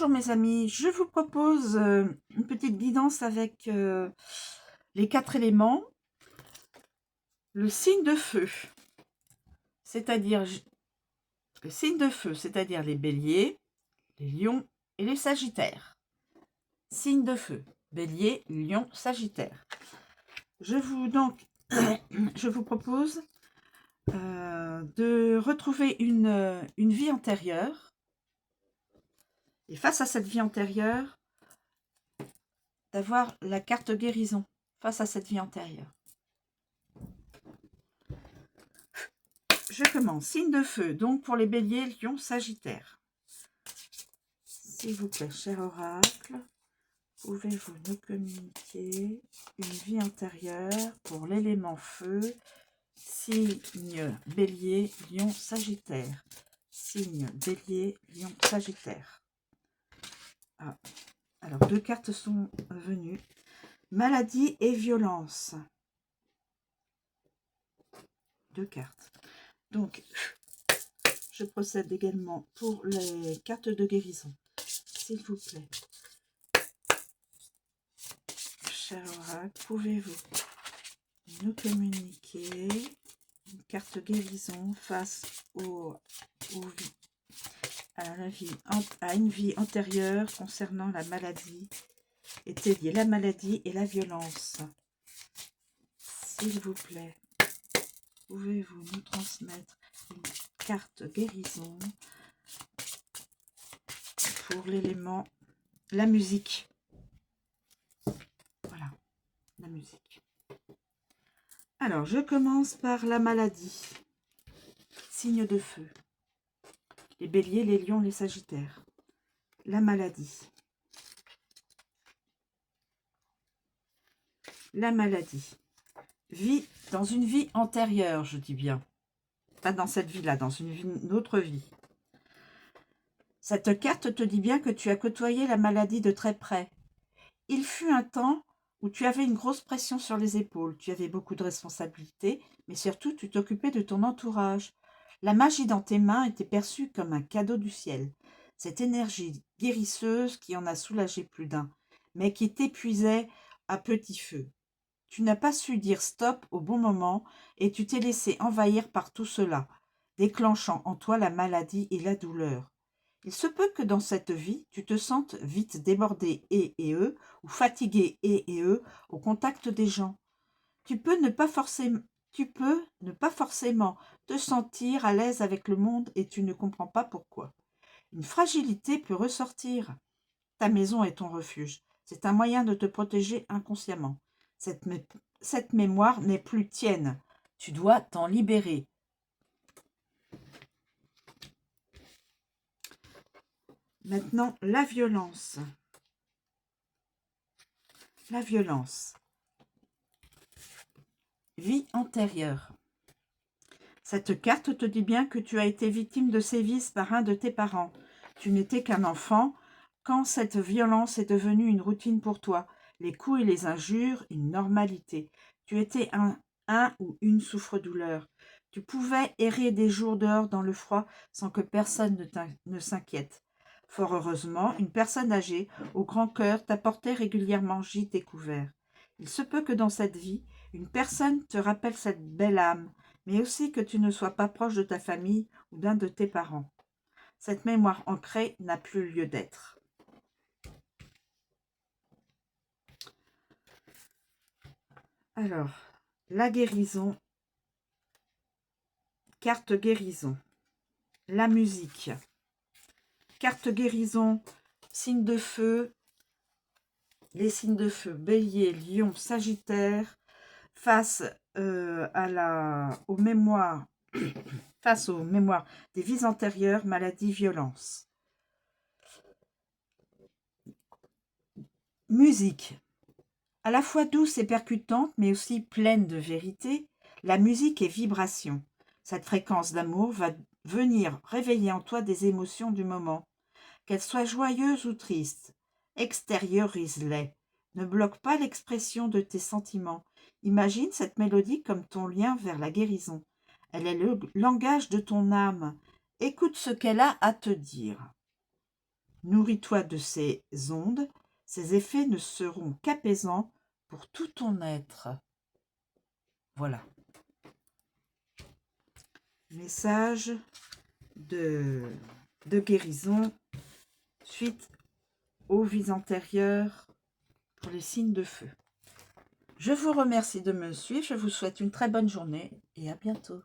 Bonjour mes amis, je vous propose une petite guidance avec les 4 éléments. Le signe de feu, c'est-à-dire les béliers, les lions et les sagittaires. Signe de feu, bélier, lion, sagittaire. Je vous propose de retrouver une vie antérieure. Et face à cette vie antérieure, d'avoir la carte guérison face à cette vie antérieure. Je commence. Signe de feu, donc pour les béliers, lion, sagittaire. S'il vous plaît, cher oracle, pouvez-vous nous communiquer une vie antérieure pour l'élément feu, signe bélier, lion, sagittaire. Signe bélier, lion, sagittaire. Ah. Alors, 2 cartes sont venues. Maladie et violence. 2 cartes. Donc, je procède également pour les cartes de guérison. S'il vous plaît. Cher oracle, pouvez-vous nous communiquer une carte guérison face à une vie antérieure concernant la maladie, était liée la maladie et la violence. S'il vous plaît, pouvez-vous nous transmettre une carte guérison pour l'élément, la musique. Voilà, la musique. Alors, je commence par la maladie. Signe de feu. Les béliers, les lions, les sagittaires. La maladie. La maladie. Vie dans une vie antérieure, je dis bien. Pas dans cette vie-là, dans une autre vie. Cette carte te dit bien que tu as côtoyé la maladie de très près. Il fut un temps où tu avais une grosse pression sur les épaules, tu avais beaucoup de responsabilités, mais surtout tu t'occupais de ton entourage. La magie dans tes mains était perçue comme un cadeau du ciel. Cette énergie guérisseuse qui en a soulagé plus d'un, mais qui t'épuisait à petit feu. Tu n'as pas su dire stop au bon moment et tu t'es laissé envahir par tout cela, déclenchant en toi la maladie et la douleur. Il se peut que dans cette vie, tu te sentes vite débordé et ou fatigué et au contact des gens. Tu peux ne pas forcément te sentir à l'aise avec le monde et tu ne comprends pas pourquoi. Une fragilité peut ressortir. Ta maison est ton refuge. C'est un moyen de te protéger inconsciemment. Cette mémoire n'est plus tienne. Tu dois t'en libérer. Maintenant, la violence. La violence. Vie antérieure. Cette carte te dit bien que tu as été victime de sévices par un de tes parents. Tu n'étais qu'un enfant quand cette violence est devenue une routine pour toi. Les coups et les injures, une normalité. Tu étais un ou une souffre-douleur. Tu pouvais errer des jours dehors dans le froid sans que personne ne s'inquiète. Fort heureusement, une personne âgée, au grand cœur, t'apportait régulièrement gîte et couvert. Il se peut que dans cette vie, une personne te rappelle cette belle âme, mais aussi que tu ne sois pas proche de ta famille ou d'un de tes parents. Cette mémoire ancrée n'a plus lieu d'être. Alors, la guérison, carte guérison, la musique, carte guérison, signe de feu, les signes de feu, bélier, lion, sagittaire, face aux mémoires des vies antérieures, maladies, violences. Musique. À la fois douce et percutante, mais aussi pleine de vérité, la musique est vibration. Cette fréquence d'amour va venir réveiller en toi des émotions du moment. Qu'elles soient joyeuses ou tristes, extériorise-les. Ne bloque pas l'expression de tes sentiments. Imagine cette mélodie comme ton lien vers la guérison. Elle est le langage de ton âme. Écoute ce qu'elle a à te dire. Nourris-toi de ces ondes, ces effets ne seront qu'apaisants pour tout ton être. Voilà. Message de guérison suite aux vies antérieures pour les signes de feu. Je vous remercie de me suivre, je vous souhaite une très bonne journée et à bientôt.